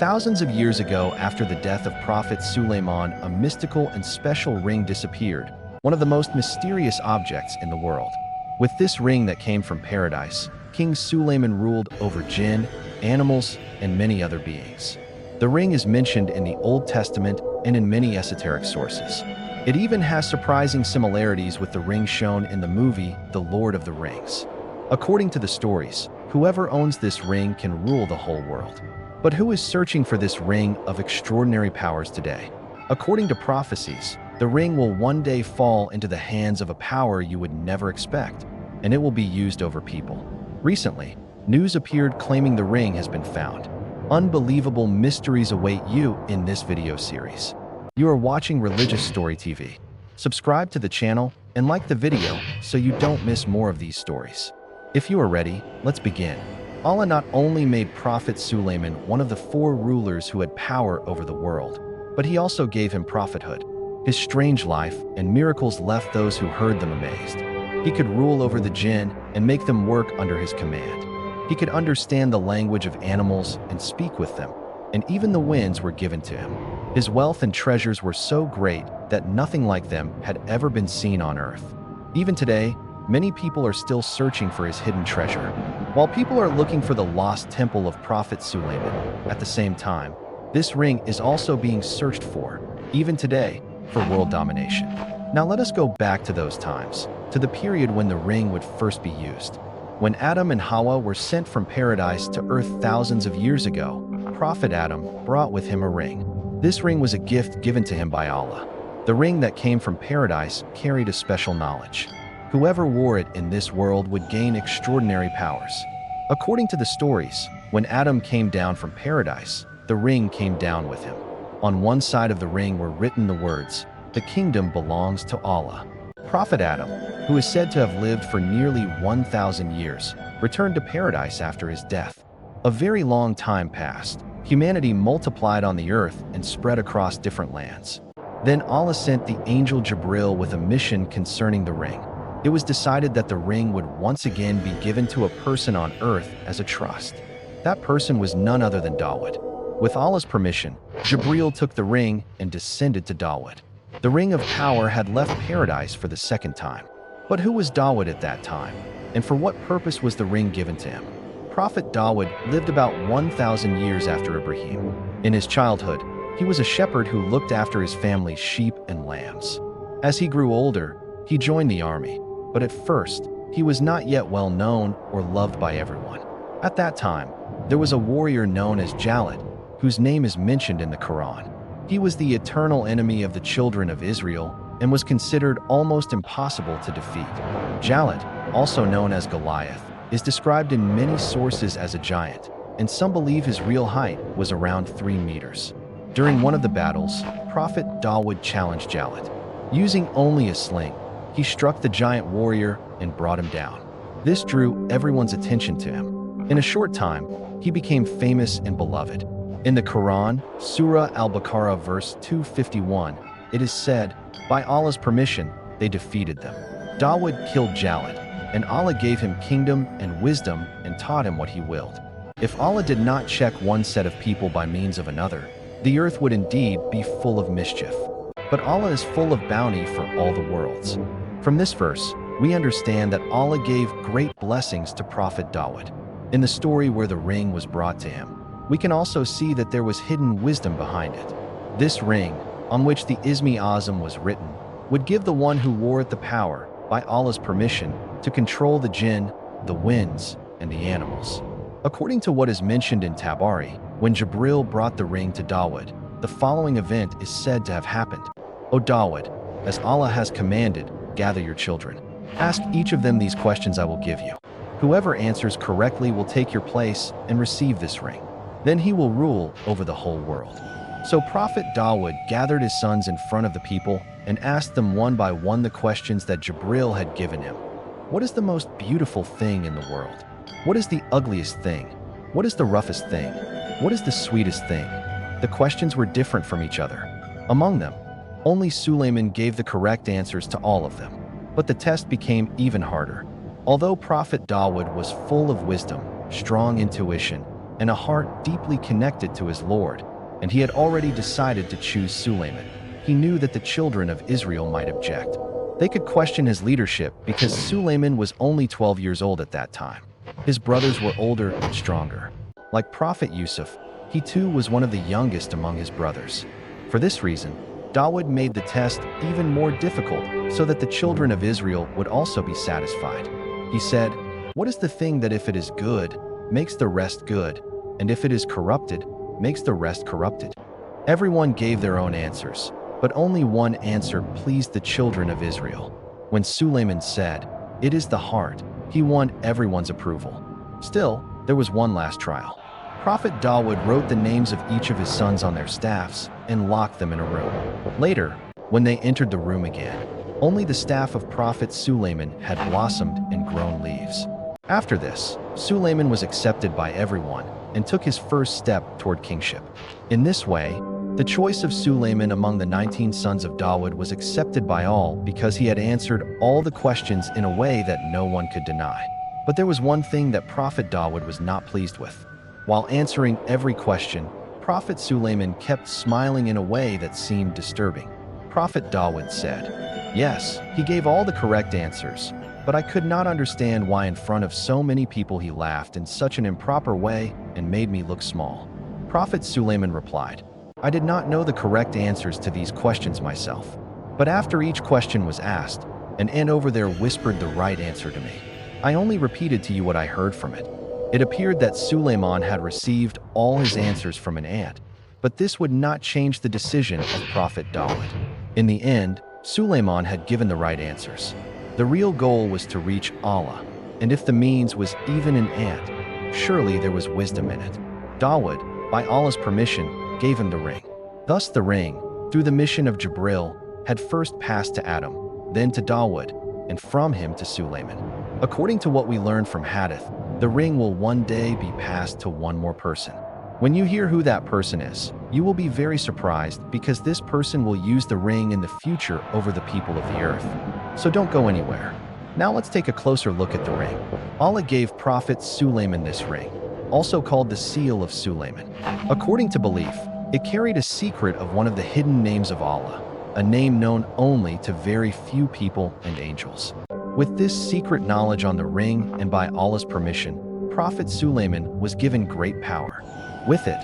Thousands of years ago, after the death of Prophet Sulaiman, a mystical and special ring disappeared, one of the most mysterious objects in the world. With this ring that came from paradise, King Suleiman ruled over jinn, animals, and many other beings. The ring is mentioned in the Old Testament and in many esoteric sources. It even has surprising similarities with the ring shown in the movie The Lord of the Rings. According to the stories, whoever owns this ring can rule the whole world. But who is searching for this ring of extraordinary powers today? According to prophecies, the ring will one day fall into the hands of a power you would never expect, and it will be used over people. Recently, news appeared claiming the ring has been found. Unbelievable mysteries await you in this video series. You are watching Religious Story TV. Subscribe to the channel and like the video so you don't miss more of these stories. If you are ready, let's begin. Allah not only made Prophet Sulaiman one of the 4 rulers who had power over the world, but he also gave him prophethood. His strange life and miracles left those who heard them amazed. He could rule over the jinn and make them work under his command. He could understand the language of animals and speak with them, and even the winds were given to him. His wealth and treasures were so great that nothing like them had ever been seen on earth. Even today, many people are still searching for his hidden treasure. While people are looking for the lost temple of Prophet Sulaiman, at the same time, this ring is also being searched for, even today, for world domination. Now let us go back to those times, to the period when the ring would first be used. When Adam and Hawa were sent from paradise to earth thousands of years ago, Prophet Adam brought with him a ring. This ring was a gift given to him by Allah. The ring that came from paradise carried a special knowledge. Whoever wore it in this world would gain extraordinary powers. According to the stories, when Adam came down from paradise, the ring came down with him. On one side of the ring were written the words, "The kingdom belongs to Allah." Prophet Adam, who is said to have lived for nearly 1,000 years, returned to paradise after his death. A very long time passed. Humanity multiplied on the earth and spread across different lands. Then Allah sent the angel Jibril with a mission concerning the ring. It was decided that the ring would once again be given to a person on earth as a trust. That person was none other than Dawood. With Allah's permission, Jibril took the ring and descended to Dawood. The ring of power had left paradise for the second time. But who was Dawood at that time? And for what purpose was the ring given to him? Prophet Dawood lived about 1,000 years after Ibrahim. In his childhood, he was a shepherd who looked after his family's sheep and lambs. As he grew older, he joined the army. But at first, he was not yet well known or loved by everyone. At that time, there was a warrior known as Jalad, whose name is mentioned in the Quran. He was the eternal enemy of the children of Israel and was considered almost impossible to defeat. Jalad, also known as Goliath, is described in many sources as a giant, and some believe his real height was around 3 meters. During one of the battles, Prophet Dawood challenged Jalad. Using only a sling, he struck the giant warrior and brought him down. This drew everyone's attention to him. In a short time, he became famous and beloved. In the Quran, Surah Al-Baqarah verse 251, it is said, "By Allah's permission, they defeated them." Dawood killed Jalad, and Allah gave him kingdom and wisdom and taught him what he willed. If Allah did not check one set of people by means of another, the earth would indeed be full of mischief. But Allah is full of bounty for all the worlds. From this verse, we understand that Allah gave great blessings to Prophet Dawood. In the story where the ring was brought to him, we can also see that there was hidden wisdom behind it. This ring, on which the Ismi Azam was written, would give the one who wore it the power, by Allah's permission, to control the jinn, the winds, and the animals. According to what is mentioned in Tabari, when Jibril brought the ring to Dawood, the following event is said to have happened. "O Dawood, as Allah has commanded, gather your children. Ask each of them these questions I will give you. Whoever answers correctly will take your place and receive this ring. Then he will rule over the whole world." So Prophet Dawood gathered his sons in front of the people and asked them one by one the questions that Jibril had given him. What is the most beautiful thing in the world? What is the ugliest thing? What is the roughest thing? What is the sweetest thing? The questions were different from each other. Among them, only Suleiman gave the correct answers to all of them. But the test became even harder. Although Prophet Dawood was full of wisdom, strong intuition, and a heart deeply connected to his Lord, and he had already decided to choose Suleiman. He knew that the children of Israel might object. They could question his leadership because Suleiman was only 12 years old at that time. His brothers were older and stronger. Like Prophet Yusuf, he too was one of the youngest among his brothers. For this reason, Dawood made the test even more difficult so that the children of Israel would also be satisfied. He said, "What is the thing that if it is good, makes the rest good, and if it is corrupted, makes the rest corrupted?" Everyone gave their own answers, but only one answer pleased the children of Israel. When Suleiman said, "It is the heart," he won everyone's approval. Still, there was one last trial. Prophet Dawood wrote the names of each of his sons on their staffs and locked them in a room. Later, when they entered the room again, only the staff of Prophet Sulaiman had blossomed and grown leaves. After this, Suleiman was accepted by everyone and took his first step toward kingship. In this way, the choice of Suleiman among the 19 sons of Dawood was accepted by all because he had answered all the questions in a way that no one could deny. But there was one thing that Prophet Dawood was not pleased with. While answering every question, Prophet Suleiman kept smiling in a way that seemed disturbing. Prophet Dawood said, "Yes, he gave all the correct answers, but I could not understand why in front of so many people he laughed in such an improper way and made me look small." Prophet Suleiman replied, "I did not know the correct answers to these questions myself. But after each question was asked, an ant over there whispered the right answer to me. I only repeated to you what I heard from it. It appeared that Suleiman had received all his answers from an ant, but this would not change the decision of Prophet Dawood. In the end, Suleiman had given the right answers. The real goal was to reach Allah, and if the means was even an ant, surely there was wisdom in it. Dawood, by Allah's permission, gave him the ring. Thus the ring, through the mission of Jibril, had first passed to Adam, then to Dawood, and from him to Suleiman. According to what we learned from Hadith, the ring will one day be passed to one more person. When you hear who that person is, you will be very surprised because this person will use the ring in the future over the people of the earth. So don't go anywhere. Now let's take a closer look at the ring. Allah gave Prophet Suleiman this ring, also called the Seal of Suleiman. According to belief, it carried a secret of one of the hidden names of Allah, a name known only to very few people and angels. With this secret knowledge on the ring and by Allah's permission, Prophet Suleiman was given great power. With it,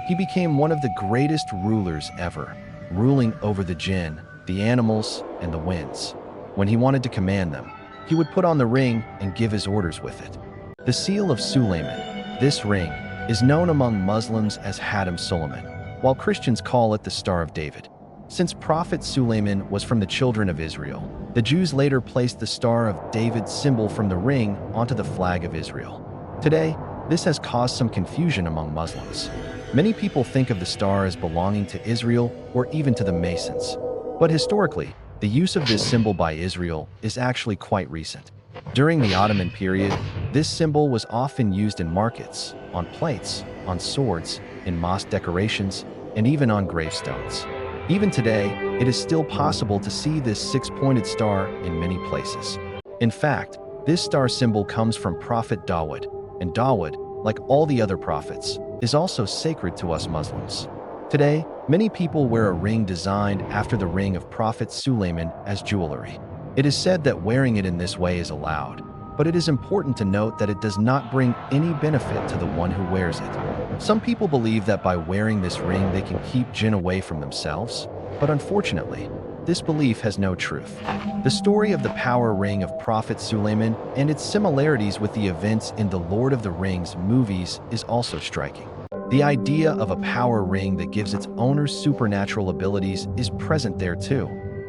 he became one of the greatest rulers ever, ruling over the jinn, the animals, and the winds. When he wanted to command them, he would put on the ring and give his orders with it. The Seal of Suleiman, this ring, is known among Muslims as Hatim Suleiman, while Christians call it the Star of David. Since Prophet Suleiman was from the children of Israel, the Jews later placed the Star of David symbol from the ring onto the flag of Israel. Today, this has caused some confusion among Muslims. Many people think of the star as belonging to Israel or even to the Masons. But historically, the use of this symbol by Israel is actually quite recent. During the Ottoman period, this symbol was often used in markets, on plates, on swords, in mosque decorations, and even on gravestones. Even today, it is still possible to see this six-pointed star in many places. In fact, this star symbol comes from Prophet Dawood, and Dawood, like all the other prophets, is also sacred to us Muslims. Today, many people wear a ring designed after the ring of Prophet Suleiman as jewelry. It is said that wearing it in this way is allowed, but it is important to note that it does not bring any benefit to the one who wears it. Some people believe that by wearing this ring they can keep jinn away from themselves, but unfortunately, this belief has no truth. The story of the power ring of Prophet Suleiman and its similarities with the events in the Lord of the Rings movies is also striking. The idea of a power ring that gives its owner supernatural abilities is present there too,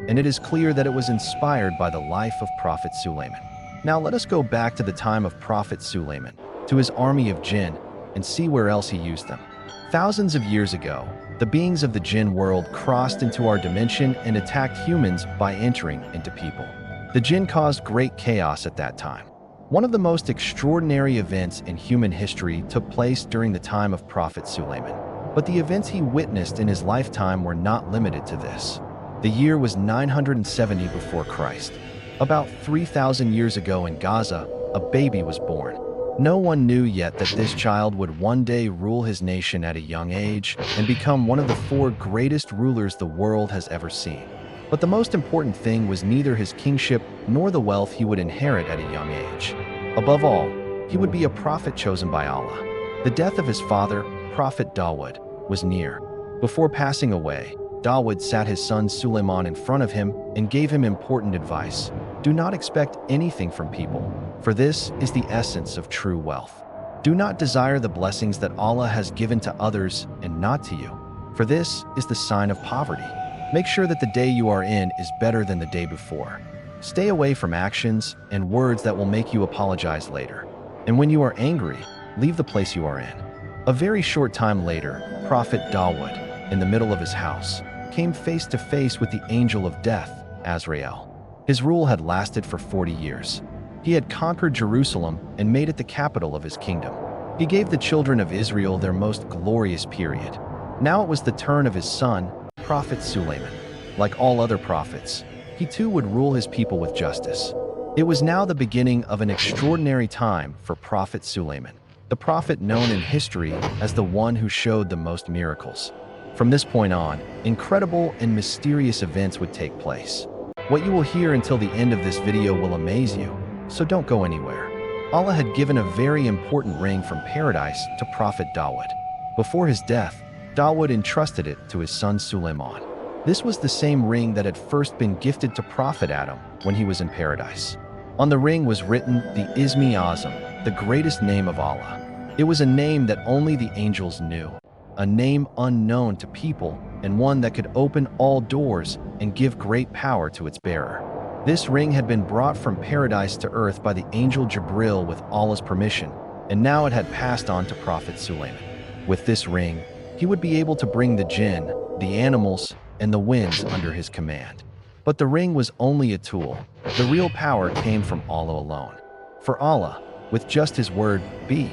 and it is clear that it was inspired by the life of Prophet Suleiman. Now let us go back to the time of Prophet Suleiman, to his army of jinn, and see where else he used them. Thousands of years ago, the beings of the jinn world crossed into our dimension and attacked humans by entering into people. The jinn caused great chaos at that time. One of the most extraordinary events in human history took place during the time of Prophet Suleiman. But the events he witnessed in his lifetime were not limited to this. The year was 970 before Christ. About 3,000 years ago in Gaza, a baby was born. No one knew yet that this child would one day rule his nation at a young age and become one of the four greatest rulers the world has ever seen. But the most important thing was neither his kingship nor the wealth he would inherit at a young age. Above all, he would be a prophet chosen by Allah. The death of his father, Prophet Dawood, was near. Before passing away, Dawood sat his son Suleiman in front of him and gave him important advice. Do not expect anything from people, for this is the essence of true wealth. Do not desire the blessings that Allah has given to others and not to you, for this is the sign of poverty. Make sure that the day you are in is better than the day before. Stay away from actions and words that will make you apologize later. And when you are angry, leave the place you are in. A very short time later, Prophet Dawood, in the middle of his house, came face to face with the angel of death, Azrael. His rule had lasted for 40 years. He had conquered Jerusalem and made it the capital of his kingdom. He gave the children of Israel their most glorious period. Now it was the turn of his son, Prophet Sulaiman. Like all other prophets, he too would rule his people with justice. It was now the beginning of an extraordinary time for Prophet Sulaiman, the prophet known in history as the one who showed the most miracles. From this point on, incredible and mysterious events would take place. What you will hear until the end of this video will amaze you, so don't go anywhere. Allah had given a very important ring from paradise to Prophet Dawood. Before his death, Dawood entrusted it to his son Suleiman. This was the same ring that had first been gifted to Prophet Adam when he was in paradise. On the ring was written the Ismi Azam, the greatest name of Allah. It was a name that only the angels knew, a name unknown to people, and one that could open all doors and give great power to its bearer. This ring had been brought from paradise to earth by the angel Jibril with Allah's permission, and now it had passed on to Prophet Sulaiman. With this ring, he would be able to bring the jinn, the animals, and the winds under his command. But the ring was only a tool. The real power came from Allah alone. For Allah, with just his word, be,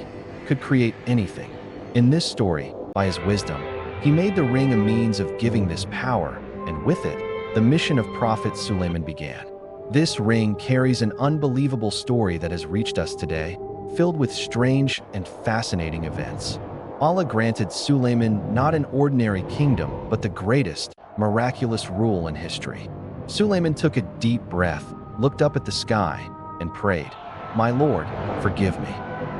could create anything. In this story, by his wisdom, he made the ring a means of giving this power, and with it, the mission of Prophet Sulaiman began. This ring carries an unbelievable story that has reached us today, filled with strange and fascinating events. Allah granted Sulaiman not an ordinary kingdom, but the greatest, miraculous rule in history. Sulaiman took a deep breath, looked up at the sky, and prayed, "My Lord, forgive me.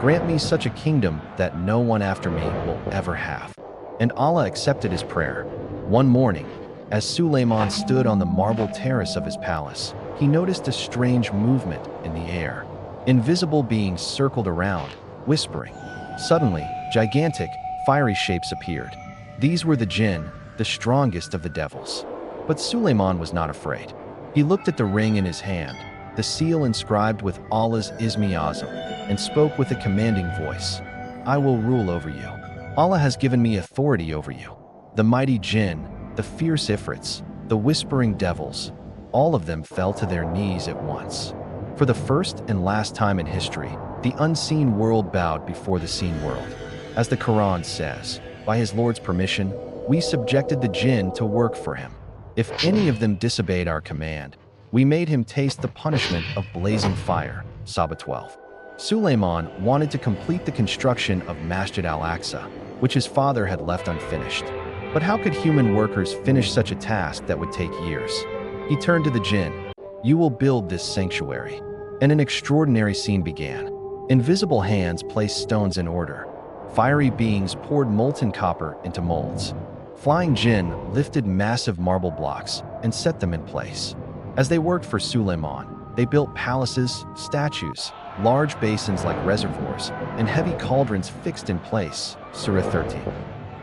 Grant me such a kingdom that no one after me will ever have." And Allah accepted his prayer. One morning, as Sulaiman stood on the marble terrace of his palace, he noticed a strange movement in the air. Invisible beings circled around, whispering. Suddenly, gigantic, fiery shapes appeared. These were the jinn, the strongest of the devils. But Sulaiman was not afraid. He looked at the ring in his hand, the seal inscribed with Allah's Ismi Azam, and spoke with a commanding voice. "I will rule over you. Allah has given me authority over you." The mighty jinn, the fierce ifrits, the whispering devils, all of them fell to their knees at once. For the first and last time in history, the unseen world bowed before the seen world. As the Quran says, by his Lord's permission, we subjected the jinn to work for him. If any of them disobeyed our command, we made him taste the punishment of blazing fire. Sabah 12. Sulaiman wanted to complete the construction of Masjid al-Aqsa, which his father had left unfinished. But how could human workers finish such a task that would take years? He turned to the jinn. "You will build this sanctuary." And an extraordinary scene began. Invisible hands placed stones in order. Fiery beings poured molten copper into molds. Flying jinn lifted massive marble blocks and set them in place. As they worked for Sulaiman, they built palaces, statues, large basins like reservoirs, and heavy cauldrons fixed in place. Surah 13.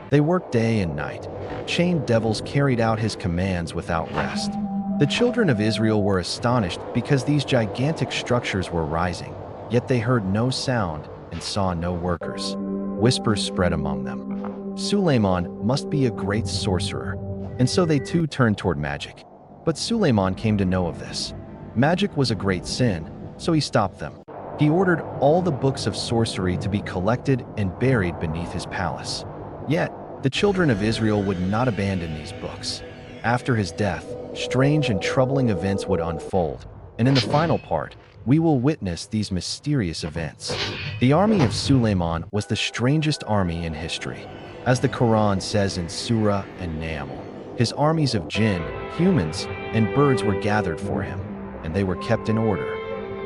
They worked day and night. Chained devils carried out his commands without rest. The children of Israel were astonished because these gigantic structures were rising, yet they heard no sound and saw no workers. Whispers spread among them. Sulaiman must be a great sorcerer, and so they too turned toward magic. But Sulaiman came to know of this. Magic was a great sin, so he stopped them. He ordered all the books of sorcery to be collected and buried beneath his palace. Yet, the children of Israel would not abandon these books. After his death, strange and troubling events would unfold, and in the final part, we will witness these mysterious events. The army of Suleiman was the strangest army in history. As the Quran says in Surah An-Naml, his armies of jinn, humans, and birds were gathered for him, and they were kept in order.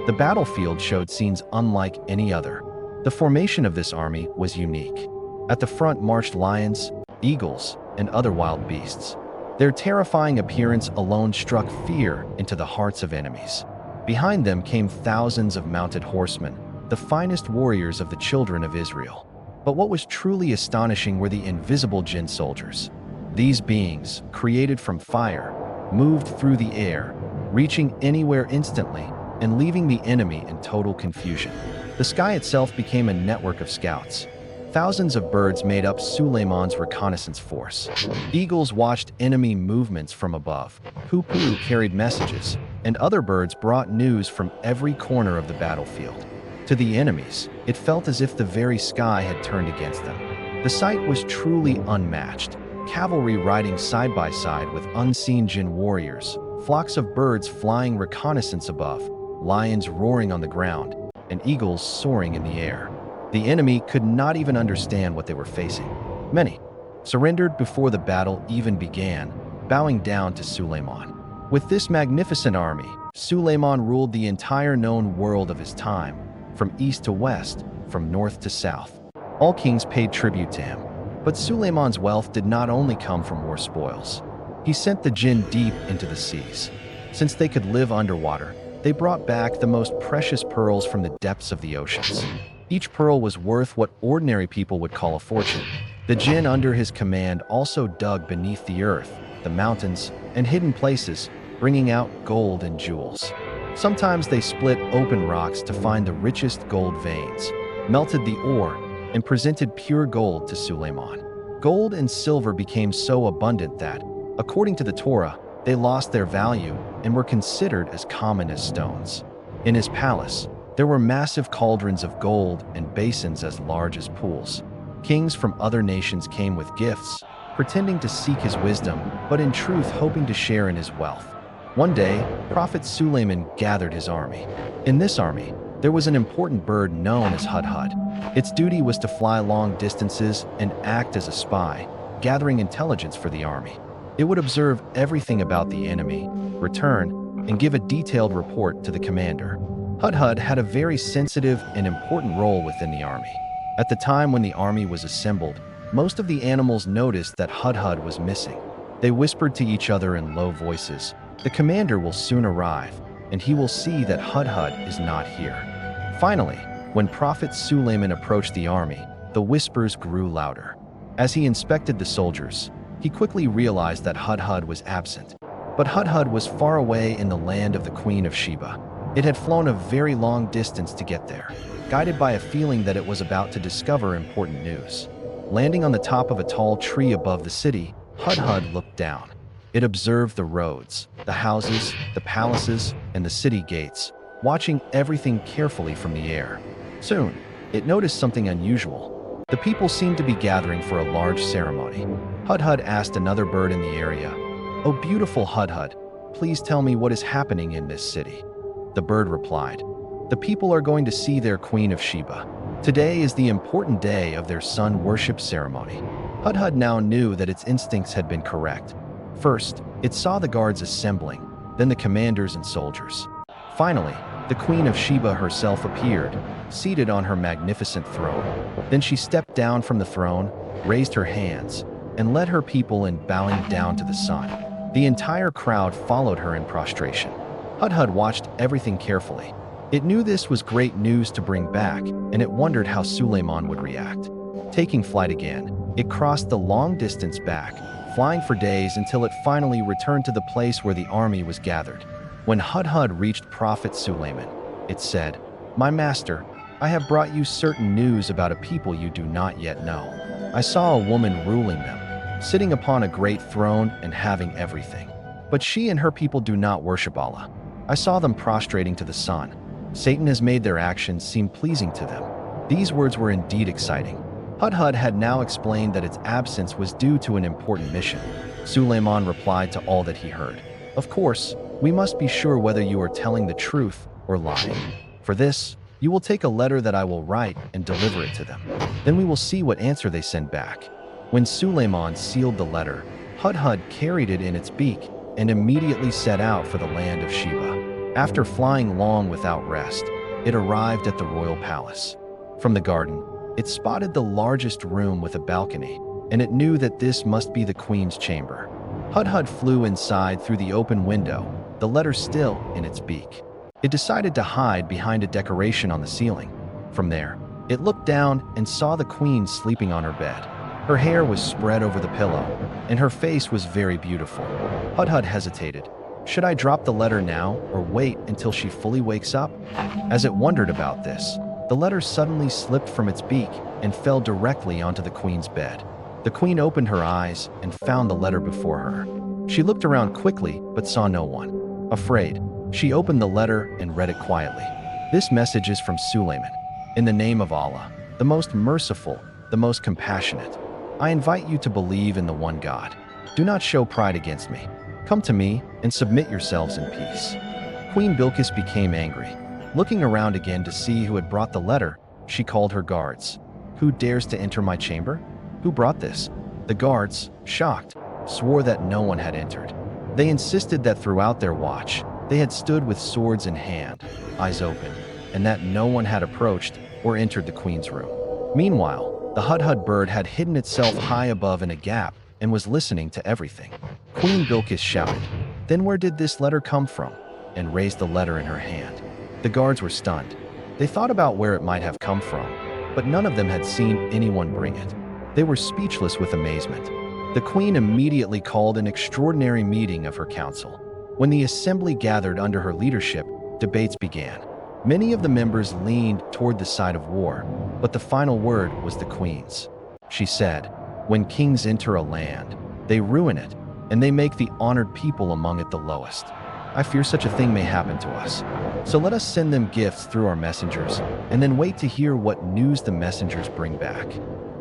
The battlefield showed scenes unlike any other. The formation of this army was unique. At the front marched lions, eagles, and other wild beasts. Their terrifying appearance alone struck fear into the hearts of enemies. Behind them came thousands of mounted horsemen, the finest warriors of the children of Israel. But what was truly astonishing were the invisible jinn soldiers. These beings, created from fire, moved through the air, reaching anywhere instantly and leaving the enemy in total confusion. The sky itself became a network of scouts. Thousands of birds made up Suleiman's reconnaissance force. Eagles watched enemy movements from above. Hoopoe carried messages, and other birds brought news from every corner of the battlefield. To the enemies, it felt as if the very sky had turned against them. The sight was truly unmatched. Cavalry riding side by side with unseen jinn warriors, flocks of birds flying reconnaissance above, lions roaring on the ground, and eagles soaring in the air. The enemy could not even understand what they were facing. Many surrendered before the battle even began, bowing down to Suleiman. With this magnificent army, Suleiman ruled the entire known world of his time, from east to west, from north to south. All kings paid tribute to him. But Suleiman's wealth did not only come from war spoils. He sent the jinn deep into the seas. Since they could live underwater, they brought back the most precious pearls from the depths of the oceans. Each pearl was worth what ordinary people would call a fortune. The jinn under his command also dug beneath the earth, the mountains, and hidden places, bringing out gold and jewels. Sometimes they split open rocks to find the richest gold veins, melted the ore, and presented pure gold to Suleiman. Gold and silver became so abundant that, according to the Torah, they lost their value and were considered as common as stones. In his palace, there were massive cauldrons of gold and basins as large as pools. Kings from other nations came with gifts, pretending to seek his wisdom, but in truth hoping to share in his wealth. One day, Prophet Sulaiman gathered his army. In this army, there was an important bird known as Hudhud. Its duty was to fly long distances and act as a spy, gathering intelligence for the army. It would observe everything about the enemy, return, and give a detailed report to the commander. Hudhud had a very sensitive and important role within the army. At the time when the army was assembled, most of the animals noticed that Hudhud was missing. They whispered to each other in low voices, "The commander will soon arrive, and he will see that Hudhud is not here." Finally, when Prophet Sulaiman approached the army, the whispers grew louder. As he inspected the soldiers, he quickly realized that Hudhud was absent. But Hudhud was far away in the land of the Queen of Sheba. It had flown a very long distance to get there, guided by a feeling that it was about to discover important news. Landing on the top of a tall tree above the city, Hudhud looked down. It observed the roads, the houses, the palaces, and the city gates, watching everything carefully from the air. Soon, it noticed something unusual. The people seemed to be gathering for a large ceremony. Hudhud asked another bird in the area, "Oh, beautiful Hudhud, please tell me what is happening in this city." The bird replied, "The people are going to see their Queen of Sheba. Today is the important day of their sun worship ceremony." Hudhud now knew that its instincts had been correct. First, it saw the guards assembling, then the commanders and soldiers. Finally, the Queen of Sheba herself appeared, seated on her magnificent throne. Then she stepped down from the throne, raised her hands, and led her people in bowing down to the sun. The entire crowd followed her in prostration. Hudhud watched everything carefully. It knew this was great news to bring back, and it wondered how Suleiman would react. Taking flight again, it crossed the long distance back, flying for days until it finally returned to the place where the army was gathered. When Hudhud reached Prophet Sulaiman, it said, "My master, I have brought you certain news about a people you do not yet know. I saw a woman ruling them, sitting upon a great throne and having everything. But she and her people do not worship Allah. I saw them prostrating to the sun. Satan has made their actions seem pleasing to them." These words were indeed exciting. Hudhud had now explained that its absence was due to an important mission. Suleiman replied to all that he heard, "Of course, we must be sure whether you are telling the truth or lying. For this, You will take a letter that I will write and deliver it to them. Then we will see what answer they send back." When Suleiman sealed the letter, Hudhud carried it in its beak and immediately set out for the land of Sheba. After flying long without rest, it arrived at the royal palace. From the garden, it spotted the largest room with a balcony, and it knew that this must be the queen's chamber. Hudhud flew inside through the open window, the letter still in its beak. It decided to hide behind a decoration on the ceiling. From there, it looked down and saw the queen sleeping on her bed. Her hair was spread over the pillow, and her face was very beautiful. Hudhud hesitated. Should I drop the letter now or wait until she fully wakes up? As it wondered about this, the letter suddenly slipped from its beak and fell directly onto the queen's bed. The queen opened her eyes and found the letter before her. She looked around quickly but saw no one. Afraid, she opened the letter and read it quietly. "This message is from Suleiman. In the name of Allah, the most merciful, the most compassionate. I invite you to believe in the one God. Do not show pride against me. Come to me and submit yourselves in peace." Queen Bilqis became angry. Looking around again to see who had brought the letter, she called her guards. "Who dares to enter my chamber? Who brought this?" The guards, shocked, swore that no one had entered. They insisted that throughout their watch, they had stood with swords in hand, eyes open, and that no one had approached or entered the queen's room. Meanwhile, the Hudhud bird had hidden itself high above in a gap and was listening to everything. Queen Bilqis shouted, "Then where did this letter come from?" and raised the letter in her hand. The guards were stunned. They thought about where it might have come from, but none of them had seen anyone bring it. They were speechless with amazement. The queen immediately called an extraordinary meeting of her council. When the assembly gathered under her leadership, debates began. Many of the members leaned toward the side of war, but the final word was the queen's. She said, "When kings enter a land, they ruin it, and they make the honored people among it the lowest. I fear such a thing may happen to us. So let us send them gifts through our messengers, and then wait to hear what news the messengers bring back."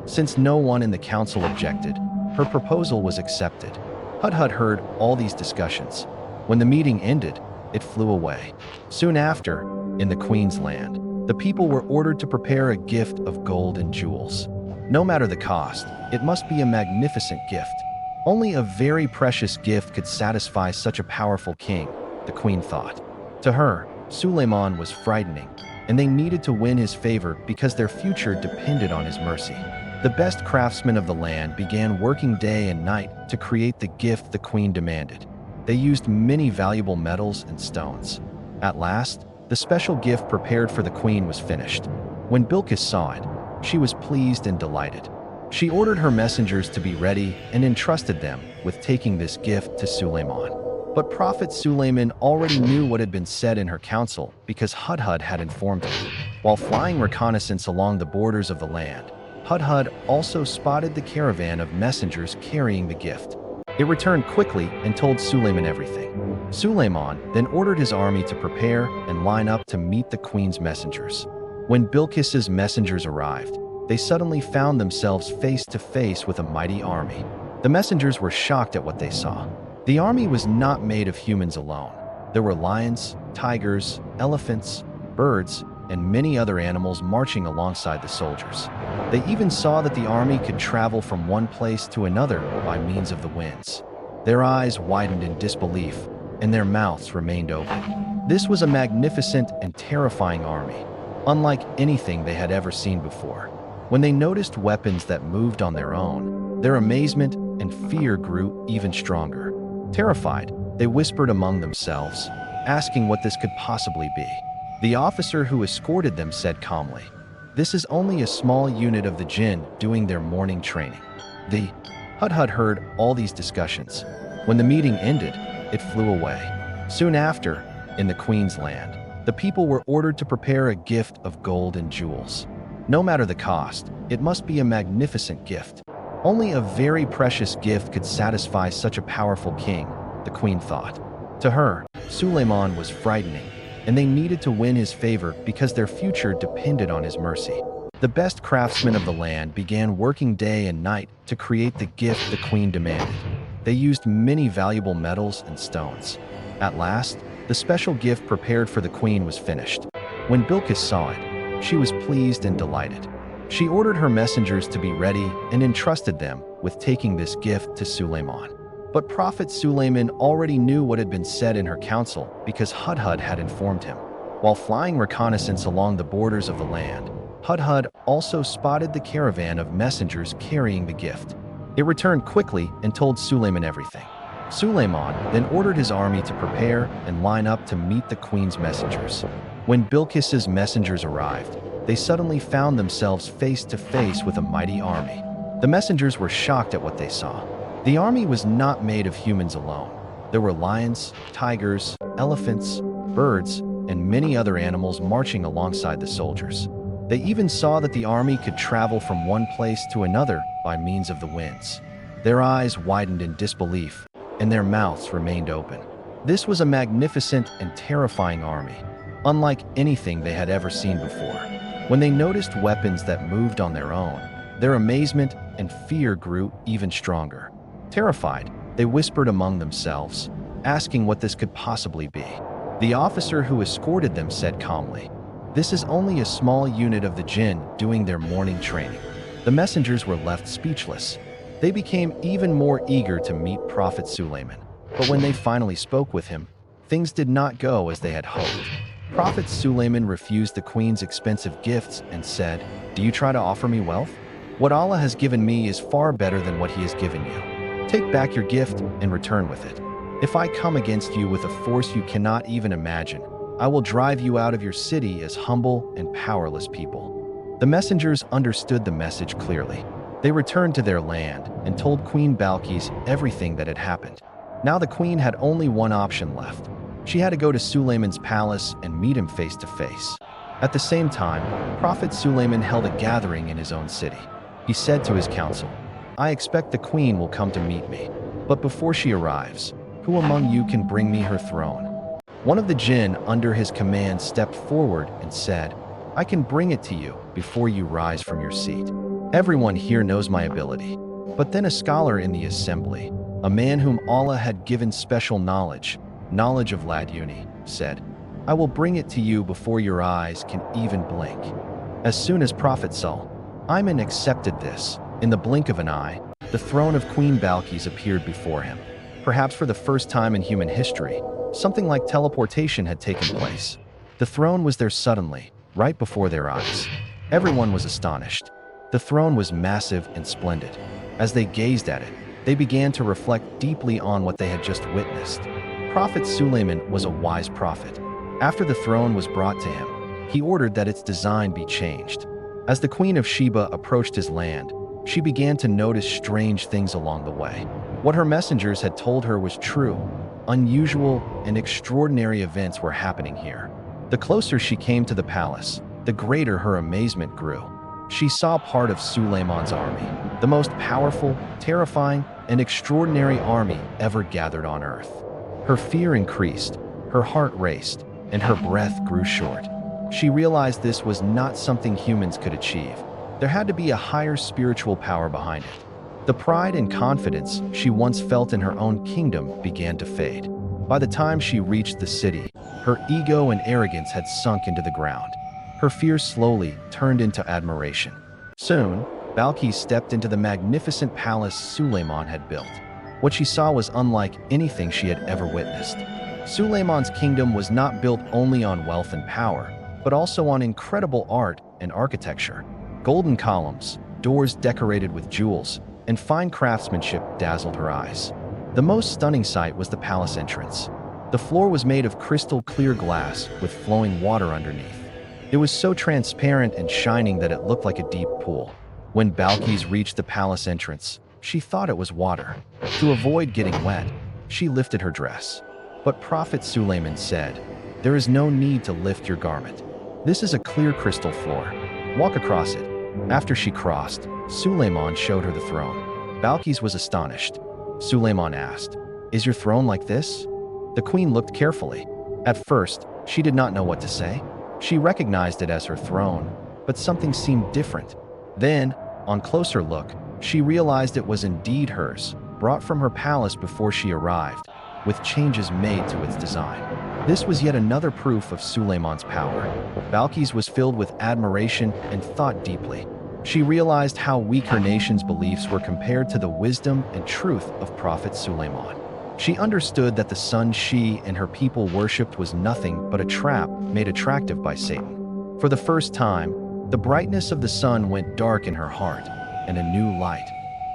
Since no one in the council objected, her proposal was accepted. Hudhud heard all these discussions. When the meeting ended, it flew away. Soon after, in the queen's land, the people were ordered to prepare a gift of gold and jewels. No matter the cost, it must be a magnificent gift. Only a very precious gift could satisfy such a powerful king, the queen thought. To her, Suleiman was frightening, and they needed to win his favor because their future depended on his mercy. The best craftsmen of the land began working day and night to create the gift the queen demanded. They used many valuable metals and stones. At last, the special gift prepared for the queen was finished. When Bilqis saw it, she was pleased and delighted. She ordered her messengers to be ready and entrusted them with taking this gift to Suleiman. But Prophet Sulaiman already knew what had been said in her council because Hudhud had informed him. While flying reconnaissance along the borders of the land, Hudhud also spotted the caravan of messengers carrying the gift. It returned quickly and told Suleiman everything. Suleiman then ordered his army to prepare and line up to meet the queen's messengers. When Bilqis's messengers arrived, they suddenly found themselves face to face with a mighty army. The messengers were shocked at what they saw. The army was not made of humans alone. There were lions, tigers, elephants, birds, and many other animals marching alongside the soldiers. They even saw that the army could travel from one place to another by means of the winds. Their eyes widened in disbelief, and their mouths remained open. This was a magnificent and terrifying army, unlike anything they had ever seen before. When they noticed weapons that moved on their own, their amazement and fear grew even stronger. Terrified, they whispered among themselves, asking what this could possibly be. The officer who escorted them said calmly, "This is only a small unit of the jinn doing their morning training." The Hudhud heard all these discussions. When the meeting ended, it flew away. Soon after, in the queen's land, the people were ordered to prepare a gift of gold and jewels. No matter the cost, it must be a magnificent gift. Only a very precious gift could satisfy such a powerful king, the queen thought. To her, Suleiman was frightening, and they needed to win his favor because their future depended on his mercy. The best craftsmen of the land began working day and night to create the gift the queen demanded. They used many valuable metals and stones. At last, the special gift prepared for the queen was finished. When Bilqis saw it, She was pleased and delighted. She ordered her messengers to be ready and entrusted them with taking this gift to Suleiman. But Prophet Sulaiman already knew what had been said in her council because Hudhud had informed him. While flying reconnaissance along the borders of the land, Hudhud also spotted the caravan of messengers carrying the gift. It returned quickly and told Suleiman everything. Suleiman then ordered his army to prepare and line up to meet the queen's messengers. When Bilqis's messengers arrived, they suddenly found themselves face to face with a mighty army. The messengers were shocked at what they saw. The army was not made of humans alone. There were lions, tigers, elephants, birds, and many other animals marching alongside the soldiers. They even saw that the army could travel from one place to another by means of the winds. Their eyes widened in disbelief, and their mouths remained open. This was a magnificent and terrifying army, unlike anything they had ever seen before. When they noticed weapons that moved on their own, their amazement and fear grew even stronger. Terrified, they whispered among themselves, asking what this could possibly be. The officer who escorted them said calmly, "This is only a small unit of the jinn doing their morning training." The messengers were left speechless. They became even more eager to meet Prophet Sulaiman. But when they finally spoke with him, things did not go as they had hoped. Prophet Sulaiman refused the queen's expensive gifts and said, "Do you try to offer me wealth? What Allah has given me is far better than what He has given you. Take back your gift and return with it. If I come against you with a force you cannot even imagine, I will drive you out of your city as humble and powerless people." The messengers understood the message clearly. They returned to their land and told Queen Balqis everything that had happened. Now the queen had only one option left. She had to go to Suleiman's palace and meet him face to face. At the same time, Prophet Sulaiman held a gathering in his own city. He said to his council, "I expect the queen will come to meet me, but before she arrives, who among you can bring me her throne?" One of the jinn under his command stepped forward and said, "I can bring it to you before you rise from your seat. Everyone here knows my ability." But then a scholar in the assembly, a man whom Allah had given special knowledge of Laduni, said, "I will bring it to you before your eyes can even blink." As soon as Prophet Sulaiman accepted this, in the blink of an eye, the throne of Queen Balqis appeared before him. Perhaps for the first time in human history, something like teleportation had taken place. The throne was there suddenly, right before their eyes. Everyone was astonished. The throne was massive and splendid. As they gazed at it, they began to reflect deeply on what they had just witnessed. Prophet Sulaiman was a wise prophet. After the throne was brought to him, he ordered that its design be changed. As the Queen of Sheba approached his land, she began to notice strange things along the way. What her messengers had told her was true. Unusual and extraordinary events were happening here. The closer she came to the palace, the greater her amazement grew. She saw part of Suleiman's army, the most powerful, terrifying, and extraordinary army ever gathered on earth. Her fear increased, her heart raced, and her breath grew short. She realized this was not something humans could achieve. There had to be a higher spiritual power behind it. The pride and confidence she once felt in her own kingdom began to fade. By the time she reached the city, her ego and arrogance had sunk into the ground. Her fear slowly turned into admiration. Soon, Balqis stepped into the magnificent palace Suleiman had built. What she saw was unlike anything she had ever witnessed. Suleiman's kingdom was not built only on wealth and power, but also on incredible art and architecture. Golden columns, doors decorated with jewels, and fine craftsmanship dazzled her eyes. The most stunning sight was the palace entrance. The floor was made of crystal clear glass with flowing water underneath. It was so transparent and shining that it looked like a deep pool. When Balqis reached the palace entrance, she thought it was water. To avoid getting wet, she lifted her dress. But Prophet Sulaiman said, "There is no need to lift your garment. This is a clear crystal floor. Walk across it." After she crossed, Suleiman showed her the throne. Balqis was astonished. Suleiman asked, "Is your throne like this?" The queen looked carefully. At first, she did not know what to say. She recognized it as her throne, but something seemed different. Then, on closer look, she realized it was indeed hers, brought from her palace before she arrived. with changes made to its design. This was yet another proof of Suleiman's power. Balkis was filled with admiration and thought deeply. She realized how weak her nation's beliefs were compared to the wisdom and truth of Prophet Sulaiman. She understood that the sun she and her people worshipped was nothing but a trap made attractive by Satan. For the first time, the brightness of the sun went dark in her heart, and a new light,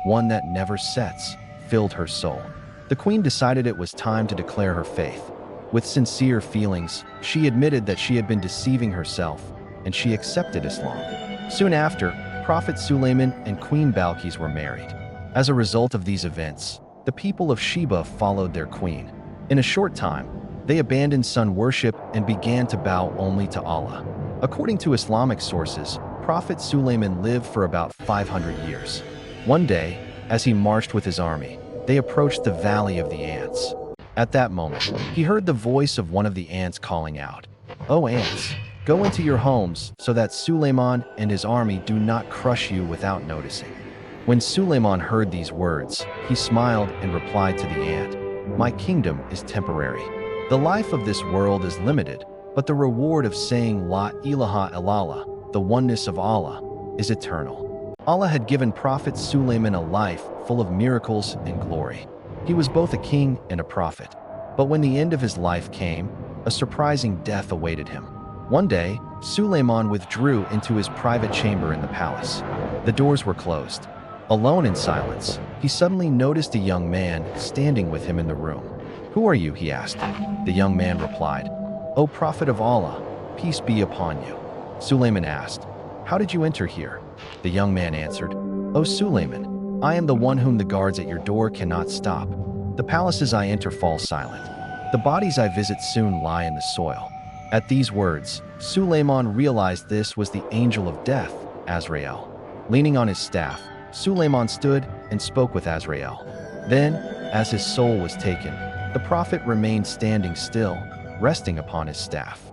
one that never sets, filled her soul. The queen decided it was time to declare her faith. With sincere feelings, she admitted that she had been deceiving herself, and she accepted Islam. Soon after, Prophet Sulaiman and Queen Balkis were married. As a result of these events, the people of Sheba followed their queen. In a short time, they abandoned sun worship and began to bow only to Allah. According to Islamic sources, Prophet Sulaiman lived for about 500 years. One day, as he marched with his army, they approached the Valley of the Ants. At that moment, he heard the voice of one of the ants calling out, "O ants, go into your homes so that Suleiman and his army do not crush you without noticing." When Suleiman heard these words, he smiled and replied to the ant, "My kingdom is temporary. The life of this world is limited, but the reward of saying La ilaha illallah, the oneness of Allah, is eternal." Allah had given Prophet Sulaiman a life full of miracles and glory. He was both a king and a prophet. But when the end of his life came, a surprising death awaited him. One day, Suleiman withdrew into his private chamber in the palace. The doors were closed. Alone in silence, he suddenly noticed a young man standing with him in the room. "Who are you?" he asked. The young man replied, "O Prophet of Allah, peace be upon you." Suleiman asked, "How did you enter here?" The young man answered, "O Suleiman, I am the one whom the guards at your door cannot stop. The palaces I enter fall silent. The bodies I visit soon lie in the soil." At these words, Suleiman realized this was the angel of death, Azrael. Leaning on his staff, Suleiman stood and spoke with Azrael. Then, as his soul was taken, the prophet remained standing still, resting upon his staff.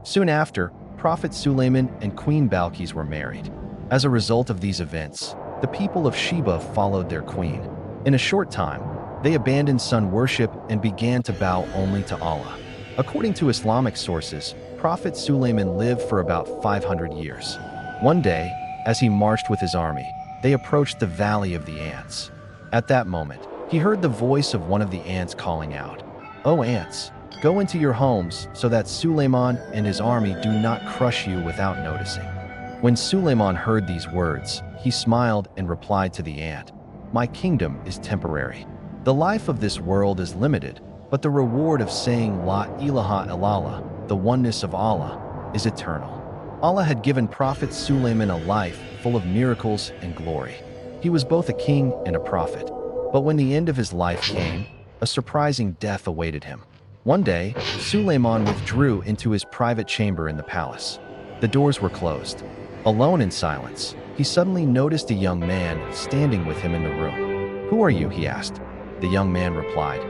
Soon after, Prophet Sulaiman and Queen Balkis were married. As a result of these events, the people of Sheba followed their queen. In a short time, they abandoned sun worship and began to bow only to Allah. According to Islamic sources, Prophet Sulaiman lived for about 500 years. One day, as he marched with his army, they approached the Valley of the Ants. At that moment, he heard the voice of one of the ants calling out, "O ants, go into your homes so that Suleiman and his army do not crush you without noticing." When Suleiman heard these words, he smiled and replied to the ant, "My kingdom is temporary. The life of this world is limited, but the reward of saying La ilaha illallah, the oneness of Allah, is eternal." Allah had given Prophet Sulaiman a life full of miracles and glory. He was both a king and a prophet. But when the end of his life came, a surprising death awaited him. One day, Suleiman withdrew into his private chamber in the palace. The doors were closed. Alone in silence, he suddenly noticed a young man standing with him in the room. "Who are you?" he asked. The young man replied,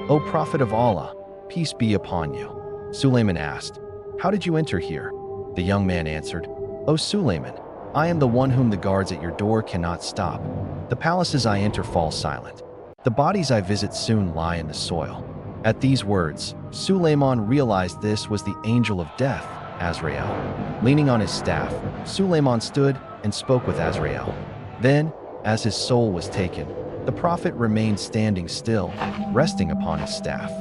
"O Prophet of Allah, peace be upon you." Suleiman asked, "How did you enter here?" The young man answered, "O Suleiman, I am the one whom the guards at your door cannot stop. The palaces I enter fall silent. The bodies I visit soon lie in the soil." At these words, Suleiman realized this was the angel of death, Azrael. Leaning on his staff, Suleiman stood and spoke with Azrael. Then, as his soul was taken, the prophet remained standing still, resting upon his staff.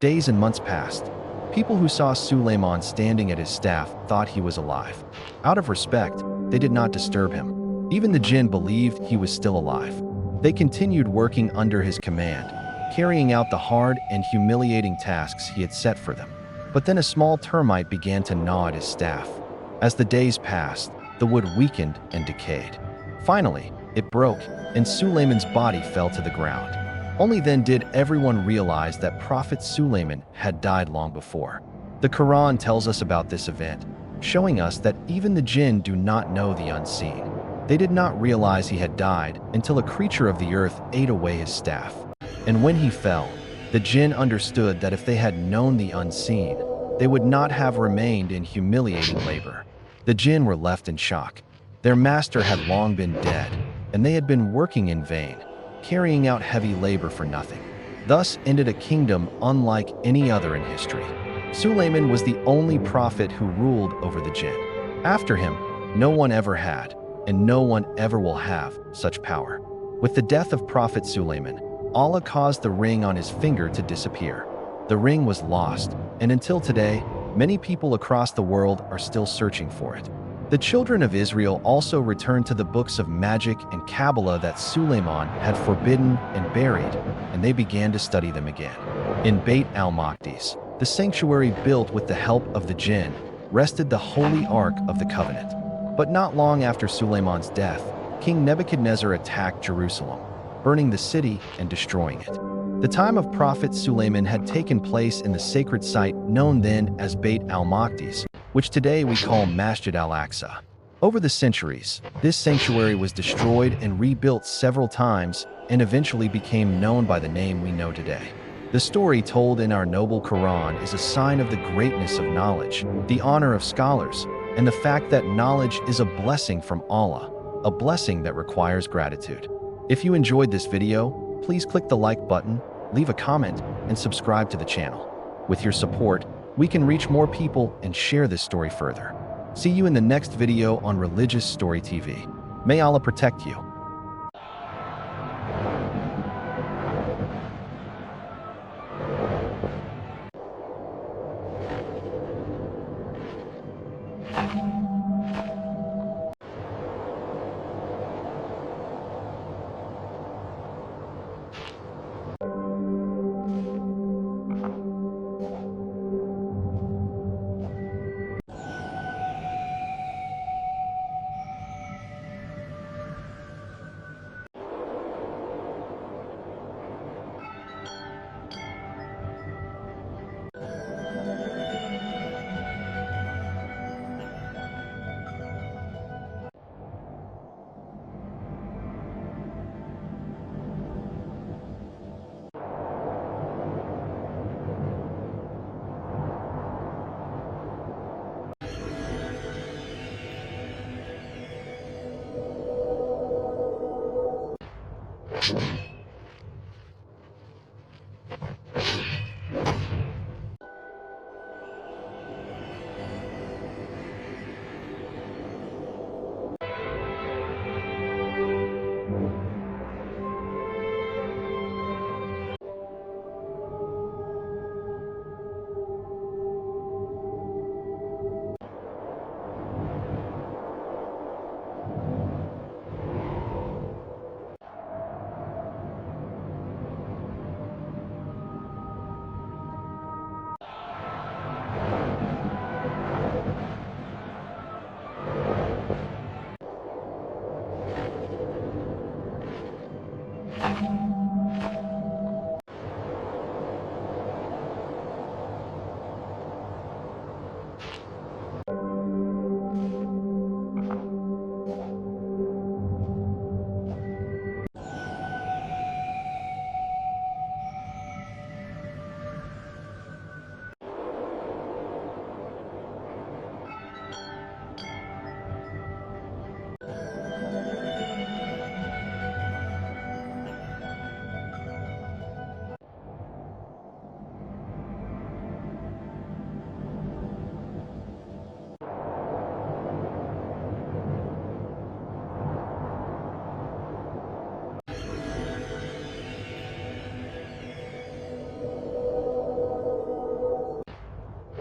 Days and months passed. People who saw Suleiman standing at his staff thought he was alive. Out of respect, they did not disturb him. Even the jinn believed he was still alive. They continued working under his command, carrying out the hard and humiliating tasks he had set for them. But then a small termite began to gnaw at his staff. As the days passed, the wood weakened and decayed. Finally, it broke, and Suleiman's body fell to the ground. Only then did everyone realize that Prophet Sulaiman had died long before. The Quran tells us about this event, showing us that even the jinn do not know the unseen. They did not realize he had died until a creature of the earth ate away his staff. And when he fell, the jinn understood that if they had known the unseen, they would not have remained in humiliating labor. The jinn were left in shock. Their master had long been dead, and they had been working in vain, carrying out heavy labor for nothing. Thus ended a kingdom unlike any other in history. Suleiman was the only prophet who ruled over the jinn. After him, no one ever had, and no one ever will have, such power. With the death of Prophet Sulaiman, Allah caused the ring on his finger to disappear. The ring was lost, and until today, many people across the world are still searching for it. The children of Israel also returned to the books of magic and Kabbalah that Suleiman had forbidden and buried, and they began to study them again. In Beit al-Maqdis, the sanctuary built with the help of the jinn, rested the Holy Ark of the Covenant. But not long after Suleiman's death, King Nebuchadnezzar attacked Jerusalem, burning the city and destroying it. The time of Prophet Sulaiman had taken place in the sacred site known then as Beit al-Maqdis, which today we call Masjid al-Aqsa. Over the centuries, this sanctuary was destroyed and rebuilt several times and eventually became known by the name we know today. The story told in our noble Quran is a sign of the greatness of knowledge, the honor of scholars, and the fact that knowledge is a blessing from Allah, a blessing that requires gratitude. If you enjoyed this video, please click the like button, leave a comment, and subscribe to the channel. With your support, we can reach more people and share this story further. See you in the next video on Religious Story TV. May Allah protect you.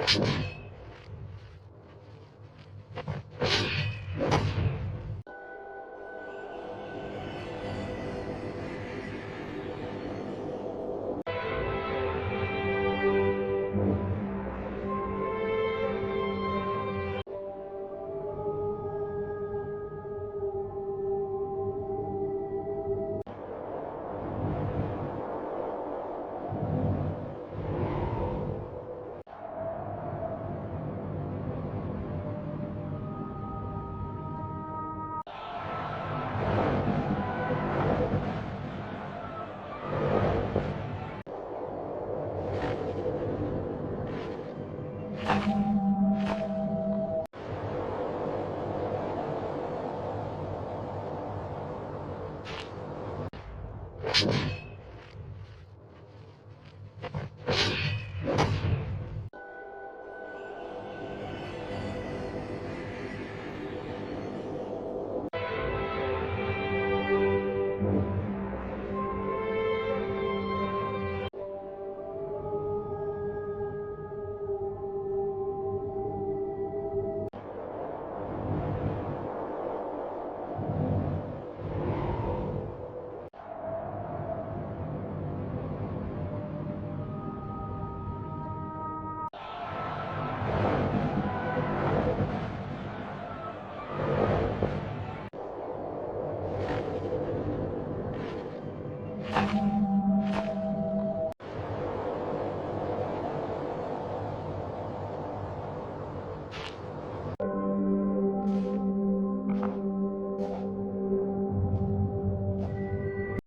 You